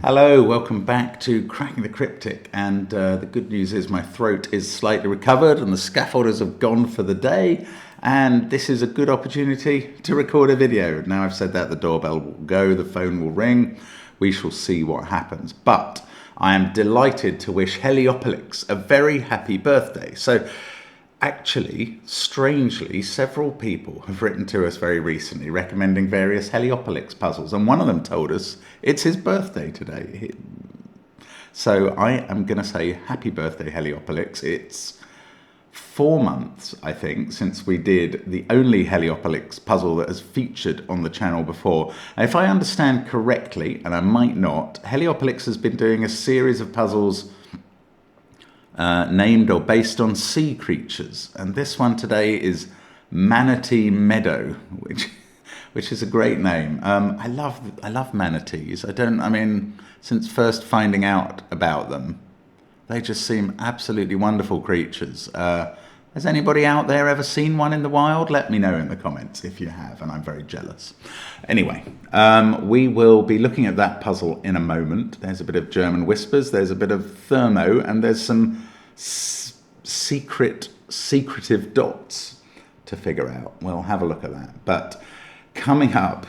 Hello, welcome back to Cracking the Cryptic, and the good news is my throat is slightly recovered and the scaffolders have gone for the day, and this is a good opportunity to record a video. Now I've said that, the doorbell will go, the phone will ring, we shall see what happens, but I am delighted to wish Heliopolis a very happy birthday. So actually, strangely, several people have written to us very recently recommending various Heliopolis puzzles, and one of them told us it's his birthday today. So I am going to say happy birthday, Heliopolis. It's 4 months, I think, since we did the only Heliopolis puzzle that has featured on the channel before. And if I understand correctly, and I might not, Heliopolis has been doing a series of puzzles named or based on sea creatures, and this one today is Manatee Meadow, which is a great name. I love manatees. Since first finding out about them, they just seem absolutely wonderful creatures. Has anybody out there ever seen one in the wild? Let me know in the comments if you have, and I'm very jealous. Anyway, we will be looking at that puzzle in a moment. There's a bit of German whispers, there's a bit of thermo, and there's some secretive dots to figure out. We'll have a look at that. But coming up,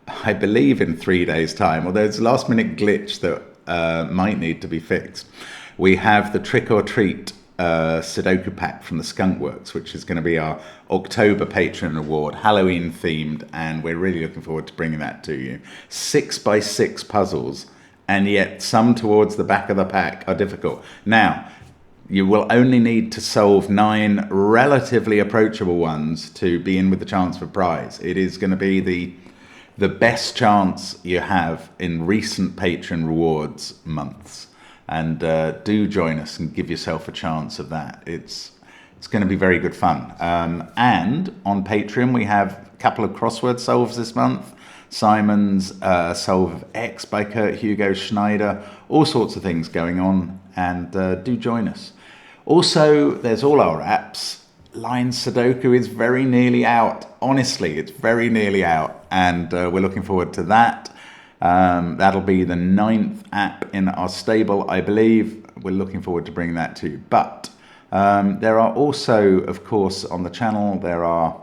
I believe in 3 days' time, or there's a last minute glitch that might need to be fixed. We have the Trick or Treat Sudoku pack from the Skunk Works, which is going to be our October Patreon award, Halloween themed, and we're really looking forward to bringing that to you. 6x6 puzzles, and yet some towards the back of the pack are difficult. Now, you will only need to solve 9 relatively approachable ones to be in with the chance for a prize. It is going to be the best chance you have in recent Patreon rewards months. And do join us and give yourself a chance of that. It's going to be very good fun. And on Patreon, we have a couple of crossword solves this month. Simon's Solve of X by Kurt Hugo Schneider. All sorts of things going on. And do join us. Also, there's all our apps. Line Sudoku is very nearly out. Honestly, it's very nearly out. And we're looking forward to that. That'll be the 9th app in our stable, I believe. We're looking forward to bringing that to you. But there are also, of course, on the channel, there are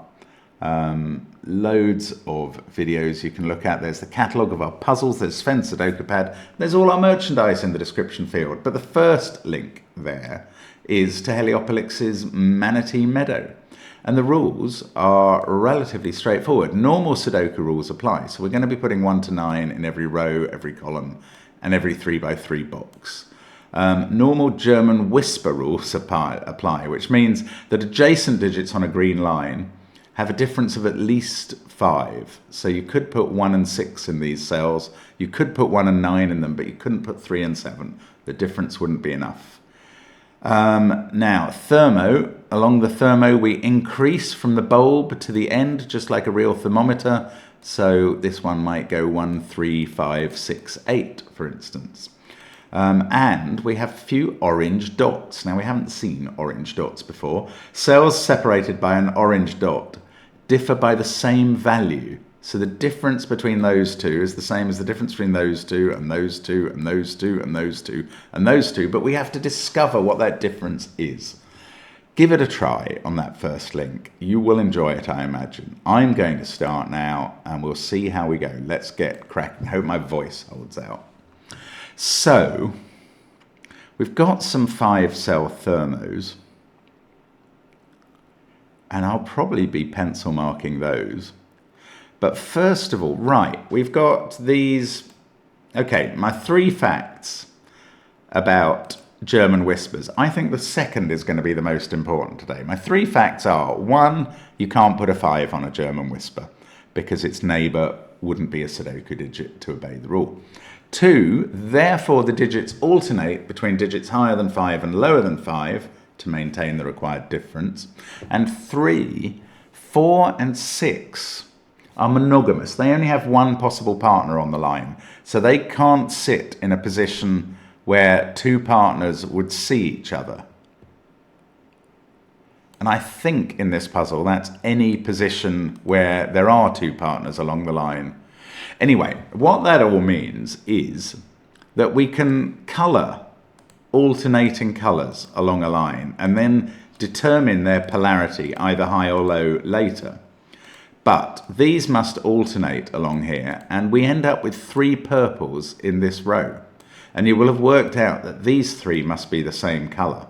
loads of videos you can look at. There's the catalogue of our puzzles, there's Sven's Sudoku Pad, there's all our merchandise in the description field. But the first link there is to Heliopolis's Manatee Meadow. And the rules are relatively straightforward. Normal Sudoku rules apply. So we're going to be putting 1 to 9 in every row, every column, and every 3x3 box. Normal German whisper rules apply, which means that adjacent digits on a green line have a difference of at least 5. So you could put 1 and 6 in these cells. You could put 1 and 9 in them, but you couldn't put 3 and 7. The difference wouldn't be enough. Now, thermo, along the thermo we increase from the bulb to the end, just like a real thermometer. So this one might go 1, 3, 5, 6, 8, for instance. And we have a few orange dots. Now, we haven't seen orange dots before. Cells separated by an orange dot differ by the same value. So the difference between those two is the same as the difference between those two and those two and those two and those two and those two, but we have to discover what that difference is. Give it a try on that first link. You will enjoy it, I imagine. I'm going to start now and we'll see how we go. Let's get cracking. Hope my voice holds out. So, we've got some 5-cell thermos, and I'll probably be pencil marking those. But first of all, right, we've got these, okay, my 3 facts about German whispers. I think the second is going to be the most important today. My 3 facts are, 1, you can't put a 5 on a German whisper because its neighbour wouldn't be a Sudoku digit to obey the rule. 2, therefore the digits alternate between digits higher than 5 and lower than 5 to maintain the required difference. And 3, 4 and 6 are monogamous. They only have one possible partner on the line. So they can't sit in a position where 2 partners would see each other. And I think in this puzzle, that's any position where there are 2 partners along the line. Anyway, what that all means is that we can colour alternating colours along a line and then determine their polarity, either high or low, later. But these must alternate along here, and we end up with 3 purples in this row. And you will have worked out that these 3 must be the same colour.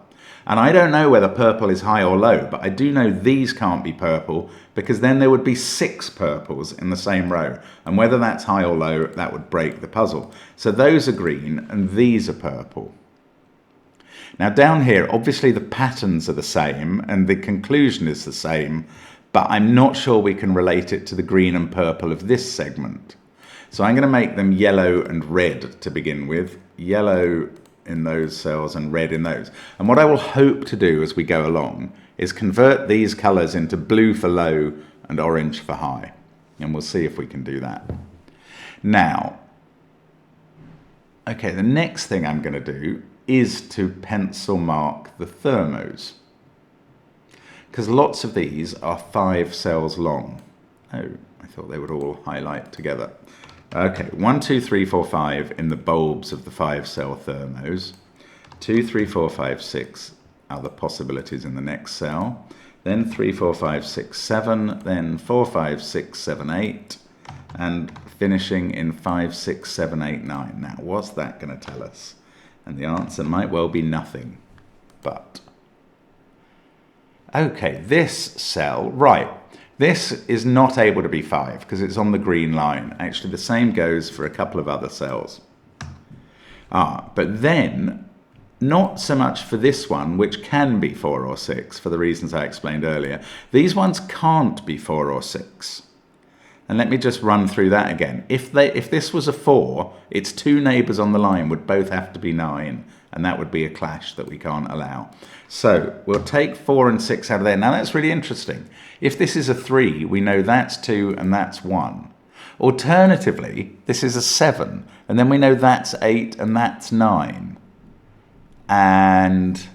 And I don't know whether purple is high or low, but I do know these can't be purple, because then there would be 6 purples in the same row. And whether that's high or low, that would break the puzzle. So those are green and these are purple. Now down here, obviously the patterns are the same and the conclusion is the same, but I'm not sure we can relate it to the green and purple of this segment. So I'm going to make them yellow and red to begin with. Yellow in those cells and red in those. And what I will hope to do as we go along is convert these colours into blue for low and orange for high. And we'll see if we can do that. Now, okay, the next thing I'm going to do is to pencil mark the thermos, because lots of these are 5 cells long. Oh, I thought they would all highlight together. Okay, 1, 2, 3, 4, 5 in the bulbs of the 5-cell thermos. 2, 3, 4, 5, 6 are the possibilities in the next cell. Then 3, 4, 5, 6, 7. Then 4, 5, 6, 7, 8. And finishing in 5, 6, 7, 8, 9. Now, what's that going to tell us? And the answer might well be nothing, but... Okay, this cell, right. This is not able to be 5 because it's on the green line. Actually, the same goes for a couple of other cells. But then, not so much for this one, which can be 4 or 6 for the reasons I explained earlier. These ones can't be 4 or 6. And let me just run through that again. If this was a 4, its 2 neighbours on the line would both have to be 9, and that would be a clash that we can't allow. So we'll take 4 and 6 out of there. Now that's really interesting. If this is a 3, we know that's 2 and that's 1. Alternatively, this is a 7, and then we know that's 8 and that's 9. And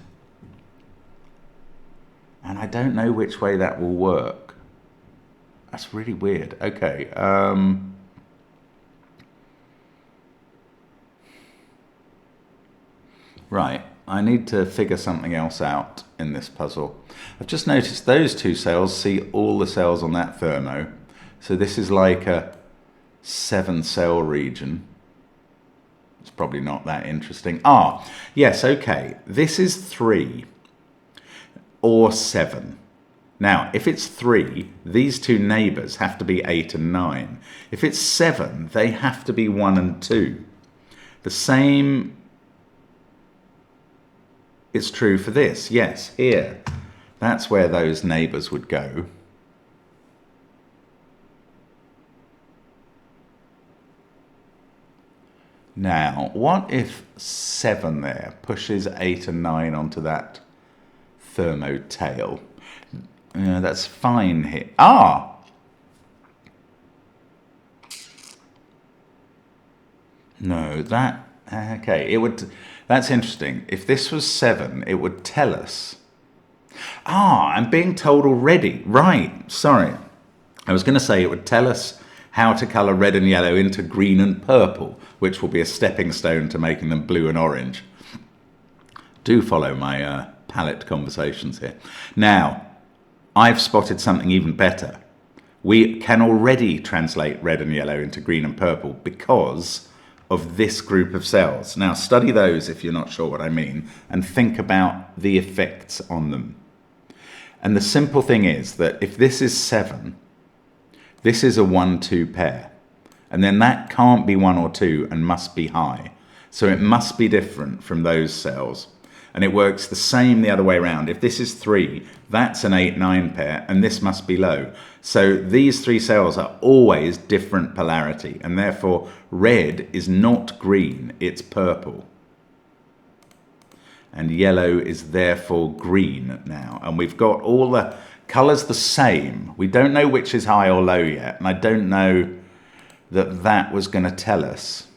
I don't know which way that will work. That's really weird. Okay. Right. I need to figure something else out in this puzzle. I've just noticed those 2 cells see all the cells on that thermo. So this is like a 7-cell region. It's probably not that interesting. Yes, okay. This is 3 or 7. Now, if it's 3, these 2 neighbours have to be 8 and 9. If it's 7, they have to be 1 and 2. The same is true for this. Yes, here. That's where those neighbours would go. Now, what if 7 there pushes 8 and 9 onto that thermo tail? That's fine here. No, that... Okay, it would... That's interesting. If this was 7, it would tell us... I'm being told already. Right, sorry. I was going to say it would tell us how to colour red and yellow into green and purple, which will be a stepping stone to making them blue and orange. Do follow my palette conversations here. Now... I've spotted something even better. We can already translate red and yellow into green and purple because of this group of cells. Now study those if you're not sure what I mean and think about the effects on them. And the simple thing is that if this is 7, this is a 1-2 pair. And then that can't be 1 or 2 and must be high. So it must be different from those cells. And it works the same the other way around. If this is 3, that's an 8-9 pair, and this must be low. So these 3 cells are always different polarity, and therefore red is not green, it's purple. And yellow is therefore green now. And we've got all the colours the same. We don't know which is high or low yet, and I don't know that that was going to tell us.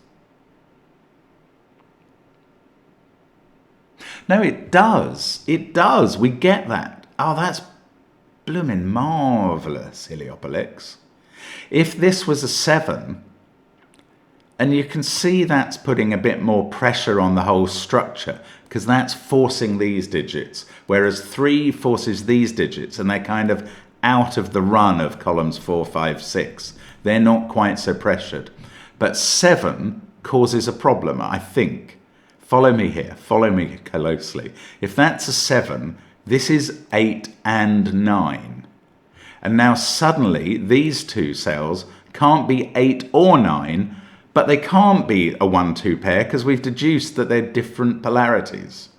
No, it does. It does. We get that. That's blooming marvellous, Heliopolis. If this was a 7, And you can see that's putting a bit more pressure on the whole structure, because that's forcing these digits, whereas 3 forces these digits, and they're kind of out of the run of columns 4, 5, 6. They're not quite so pressured. But 7 causes a problem, I think. Follow me here, follow me closely. If that's a 7, this is 8 and 9. And now suddenly these two cells can't be 8 or 9, but they can't be a 1-2 pair because we've deduced that they're different polarities.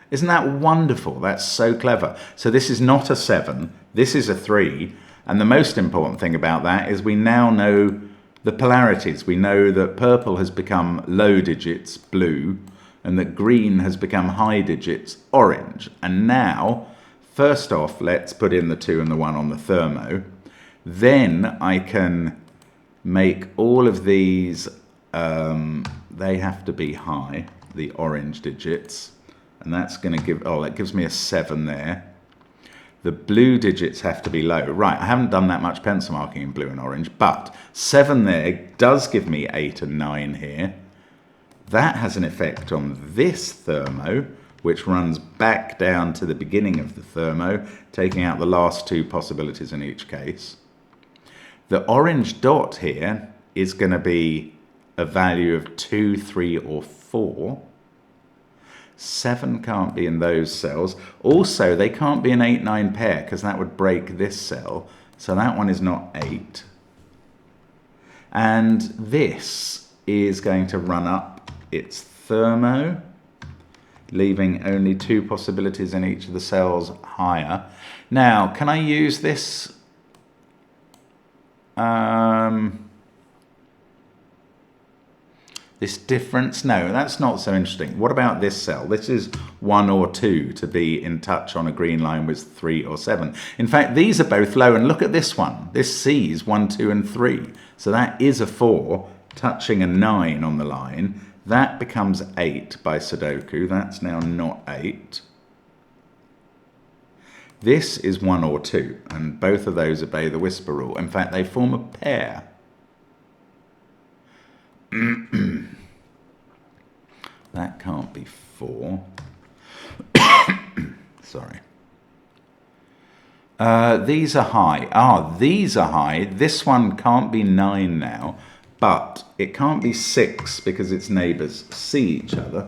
Isn't that wonderful? That's so clever. So this is not a 7, this is a 3. And the most important thing about that is we now know the polarities. We know that purple has become low digits, blue, and that green has become high digits, orange. And now, first off, let's put in the 2 and the 1 on the thermo. Then I can make all of these, they have to be high, the orange digits. And that's going to give, oh, that gives me a 7 there. The blue digits have to be low. Right, I haven't done that much pencil marking in blue and orange, but 7 there does give me 8 and 9 here. That has an effect on this thermo, which runs back down to the beginning of the thermo, taking out the last 2 possibilities in each case. The orange dot here is going to be a value of 2, 3, or 4. 7 can't be in those cells. Also, they can't be an 8-9 pair because that would break this cell. So that one is not 8. And this is going to run up its thermo, leaving only 2 possibilities in each of the cells higher. Now, can I use this? This difference? No, that's not so interesting. What about this cell? This is 1 or 2 to be in touch on a green line with 3 or 7. In fact, these are both low, and look at this one. This C is 1, 2, and 3. So that is a 4 touching a 9 on the line. That becomes 8 by Sudoku. That's now not 8. This is 1 or 2, and both of those obey the whisper rule. In fact, they form a pair. That can't be 4. Sorry. These are high. These are high. This one can't be 9 now, but it can't be 6 because its neighbours see each other.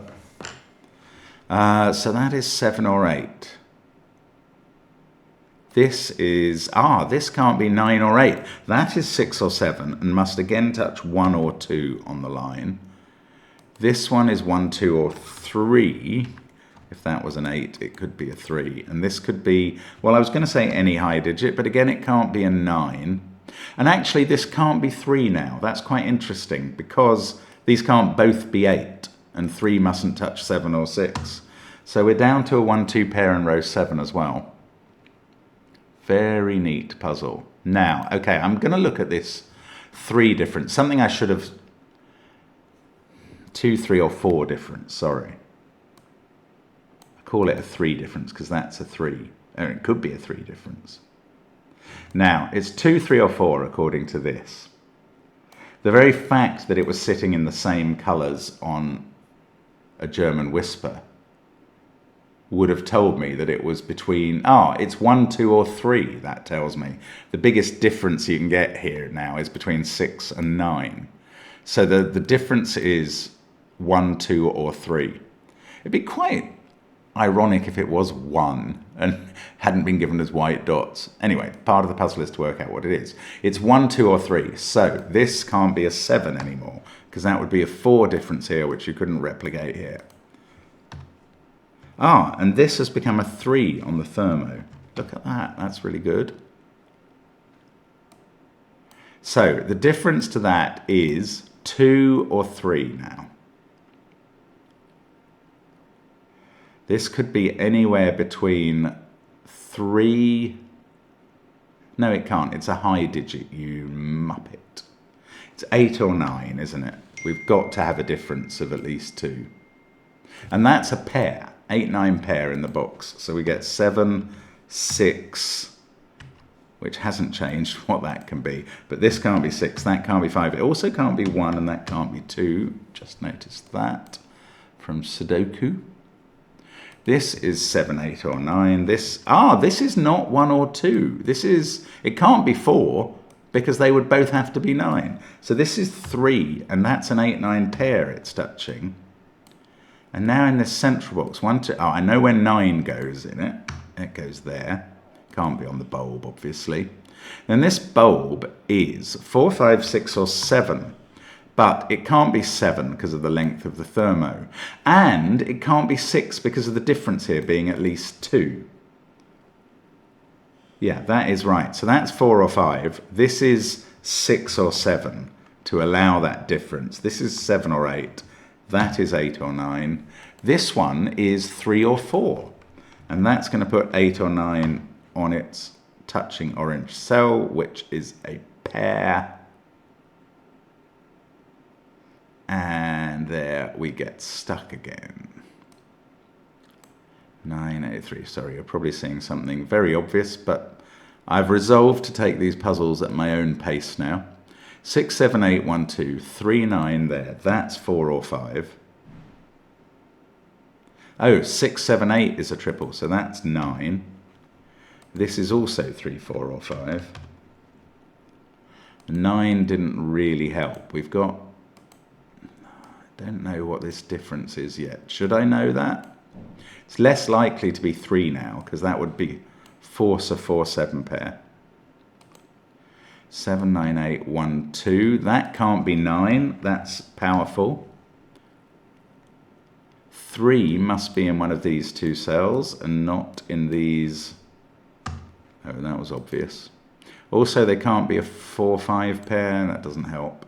So that is 7 or 8. This is, this can't be 9 or 8. That is 6 or 7 and must again touch 1 or 2 on the line. This one is 1, 2, or 3. If that was an 8, it could be a 3. And this could be, well, I was going to say any high digit, but again, it can't be a 9. And actually, this can't be 3 now. That's quite interesting because these can't both be 8 and 3 mustn't touch 7 or 6. So we're down to a 1, 2 pair in row 7 as well. Very neat puzzle. Now, okay, I'm going to look at this 3 difference. Something I should have... 2, 3, or 4 difference, sorry. I call it a 3 difference because that's a 3. Or it could be a 3 difference. Now, it's 2, 3, or 4 according to this. The very fact that it was sitting in the same colours on a German whisper would have told me that it was between, it's 1, 2, or 3, that tells me. The biggest difference you can get here now is between 6 and 9. So the difference is 1, 2, or 3. It'd be quite ironic if it was 1 and hadn't been given as white dots. Anyway, part of the puzzle is to work out what it is. It's 1, 2, or 3. So this can't be a 7 anymore because that would be a 4 difference here, which you couldn't replicate here. And this has become a 3 on the thermo. Look at that, that's really good. So the difference to that is 2 or 3 now. This could be anywhere between 3... No, it can't. It's a high digit, you muppet. It's 8 or 9, isn't it? We've got to have a difference of at least 2. And that's a pair. 8, 9 pair in the box. So we get 7, 6. which hasn't changed what that can be. But this can't be 6, that can't be 5. It also can't be 1, and that can't be 2. Just noticed that from Sudoku. This is 7, 8, or 9. This is not 1 or 2. It can't be 4, because they would both have to be 9. So this is 3, and that's an 8, 9 pair it's touching. And now in this central box, 1, 2, I know where 9 goes in it. It goes there. Can't be on the bulb, obviously. Then this bulb is 4, 5, 6, or 7. But it can't be 7 because of the length of the thermo. And it can't be 6 because of the difference here being at least 2. Yeah, that is right. So that's 4 or 5. This is 6 or 7 to allow that difference. This is 7 or 8. That is 8 or 9. This one is 3 or 4. And that's going to put 8 or 9 on its touching orange cell, which is a pair. And there we get stuck again. 9, 8, 3. Sorry, you're probably seeing something very obvious, but I've resolved to take these puzzles at my own pace now. 6, 7, 8, 1, 2, 3, 9 there. That's 4 or 5. Oh, 6, 7, 8 is a triple, so that's 9. This is also 3, 4, or 5. 9 didn't really help. We've got... I don't know what this difference is yet. Should I know that? It's less likely to be 3 now, because that would be force a 4, 7 pair. 7, 9, 8, 1, 2. That can't be 9. That's powerful. 3 must be in one of these 2 cells and not in these. Oh, that was obvious. Also, they can't be a 4, 5 pair. That doesn't help.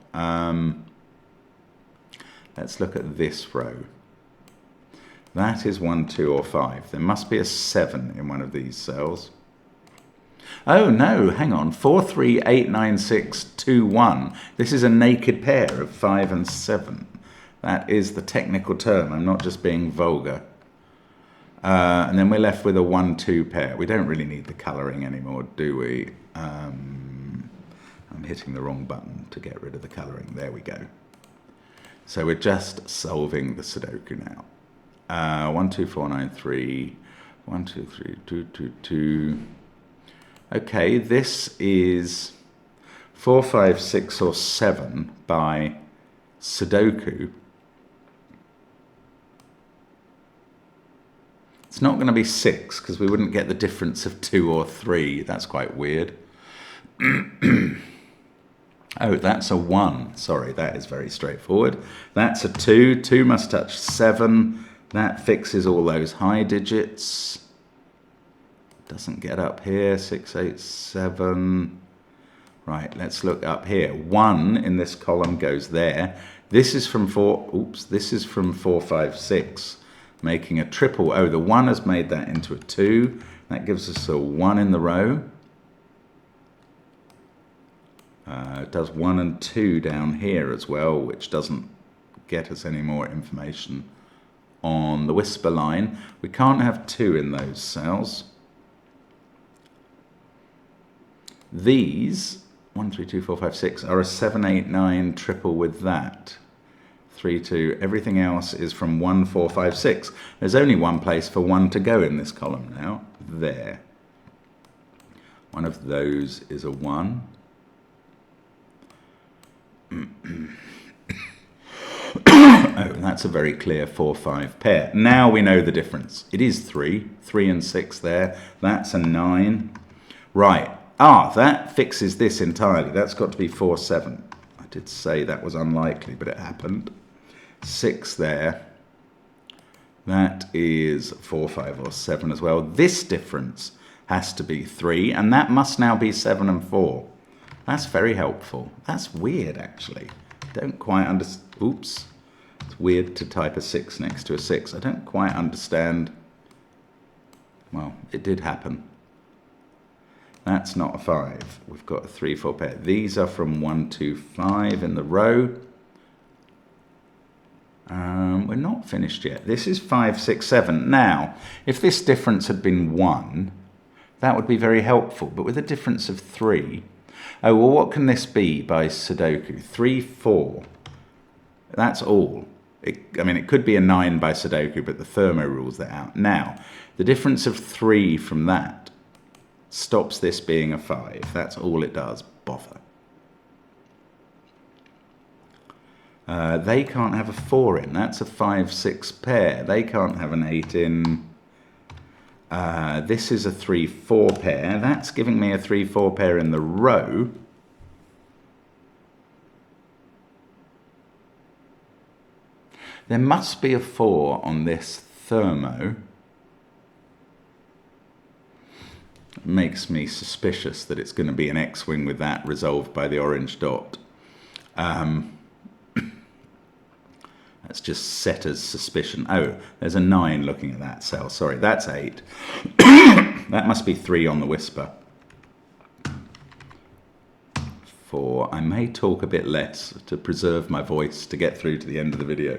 Let's look at this row. That is 1, 2, or 5. There must be a 7 in one of these cells. Oh, no, hang on. 4, 3, 8, 9, 6, 2, 1. This is a naked pair of 5 and 7. That is the technical term. I'm not just being vulgar. And then we're left with a 1, 2 pair. We don't really need the colouring anymore, do we? I'm hitting the wrong button to get rid of the colouring. There we go. So we're just solving the Sudoku now. 1, 2, 4, 9, 3. 1, 2, 3, 2, 2, 2. Okay, this is 4, 5, 6, or 7 by Sudoku. It's not going to be 6 because we wouldn't get the difference of 2 or 3. That's quite weird. Oh, that's a 1. Sorry, that is very straightforward. That's a 2. 2 must touch 7. That fixes all those high digits. Doesn't get up here. 6, 8, 7. Right, let's look up here. 1 in this column goes there. This is from 4. Oops, this is from 4, 5, 6. Making a triple. Oh, the 1 has made that into a 2. That gives us a 1 in the row. It does 1 and 2 down here as well, which doesn't get us any more information on the whisper line. We can't have 2 in those cells. These, 1, 3, 2, 4, 5, 6, are a 7, 8, 9 triple with that. 3, 2. Everything else is from 1, 4, 5, 6. There's only one place for 1 to go in this column now. There. One of those is a 1. Oh, that's a very clear 4, 5 pair. Now we know the difference. It is 3. 3 and 6 there. That's a 9. Right. That fixes this entirely. That's got to be 4, 7. I did say that was unlikely, but it happened. 6 there. That is 4, 5, or 7 as well. This difference has to be 3, and that must now be 7 and 4. That's very helpful. That's weird, actually. Don't quite understand. Oops. It's weird to type a 6 next to a 6. I don't quite understand. Well, it did happen. That's not a 5. We've got a 3, 4 pair. These are from 1, 2, 5 in the row. We're not finished yet. This is 5, 6, 7. Now, if this difference had been 1, That would be very helpful, but with a difference of 3. Oh, well, what can this be by Sudoku? 3, 4. That's all. I mean, it could be a 9 by Sudoku, but the thermo rules that out. Now, the difference of 3 from that stops this being a 5. That's all it does. Bother. They can't have a 4 in. That's a 5, 6 pair. They can't have an 8 in. This is a 3, 4 pair. That's giving me a 3, 4 pair in the row. There must be a 4 on this thermo. It makes me suspicious that it's going to be an X-wing with that resolved by the orange dot. That's just set as suspicion. Oh, there's a 9 looking at that cell. Sorry, that's 8. That must be 3 on the whisper. 4. I may talk a bit less to preserve my voice to get through to the end of the video.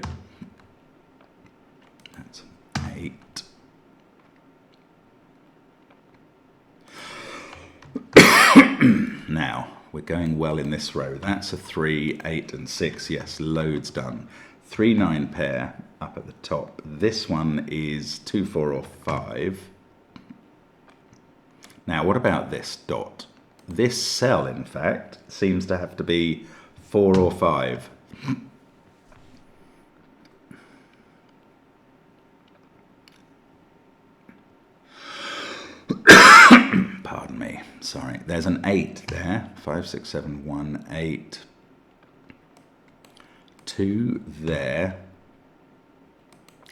That's 8. Now, we're going well in this row. That's a 3, 8 and 6. Yes, loads done. 3, 9 pair up at the top. This one is 2, 4 or 5. Now, what about this dot? This cell, in fact, seems to have to be 4 or 5. Pardon me. Sorry. There's an 8 there. 5, 6, 7, 1, 8. 2 there.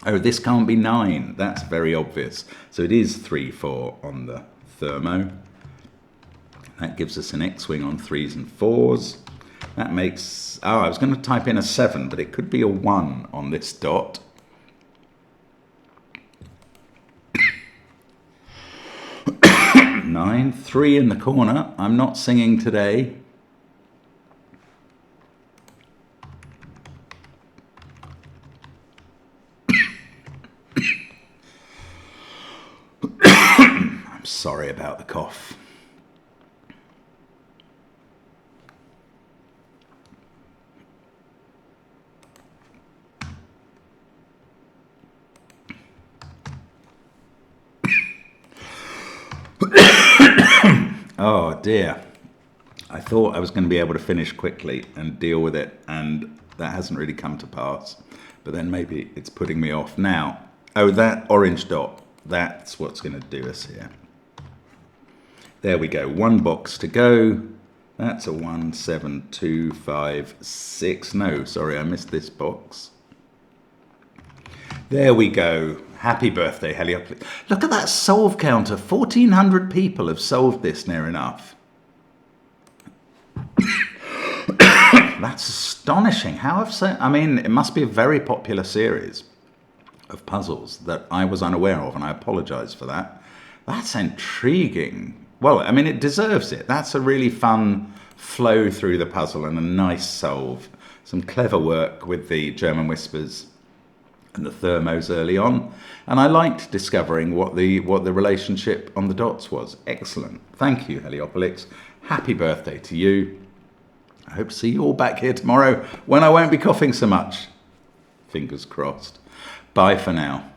Oh, this can't be 9. That's very obvious. So it is 3, 4 on the thermo. That gives us an X-wing on 3s and 4s. That makes... Oh, I was going to type in a 7, but it could be a 1 on this dot. Nine, 3 in the corner. I'm not singing today. I'm sorry about the cough. Oh dear. I thought I was going to be able to finish quickly and deal with it, and that hasn't really come to pass. But then maybe it's putting me off now. Oh, that orange dot. That's what's going to do us here. There we go. 1 box to go. That's a 1, 7, 2, 5, 6. No, sorry, I missed this box. There we go. Happy birthday, Heliopolis. Look at that solve counter. 1,400 people have solved this near enough. That's astonishing. How have so... I mean, it must be a very popular series of puzzles that I was unaware of, and I apologise for that. That's intriguing. Well, I mean, it deserves it. That's a really fun flow through the puzzle and a nice solve. Some clever work with the German whispers and the thermos early on, and I liked discovering what the relationship on the dots was. Excellent. Thank you, Heliopolis. Happy birthday to you. I hope to see you all back here tomorrow when I won't be coughing so much. Fingers crossed. Bye for now.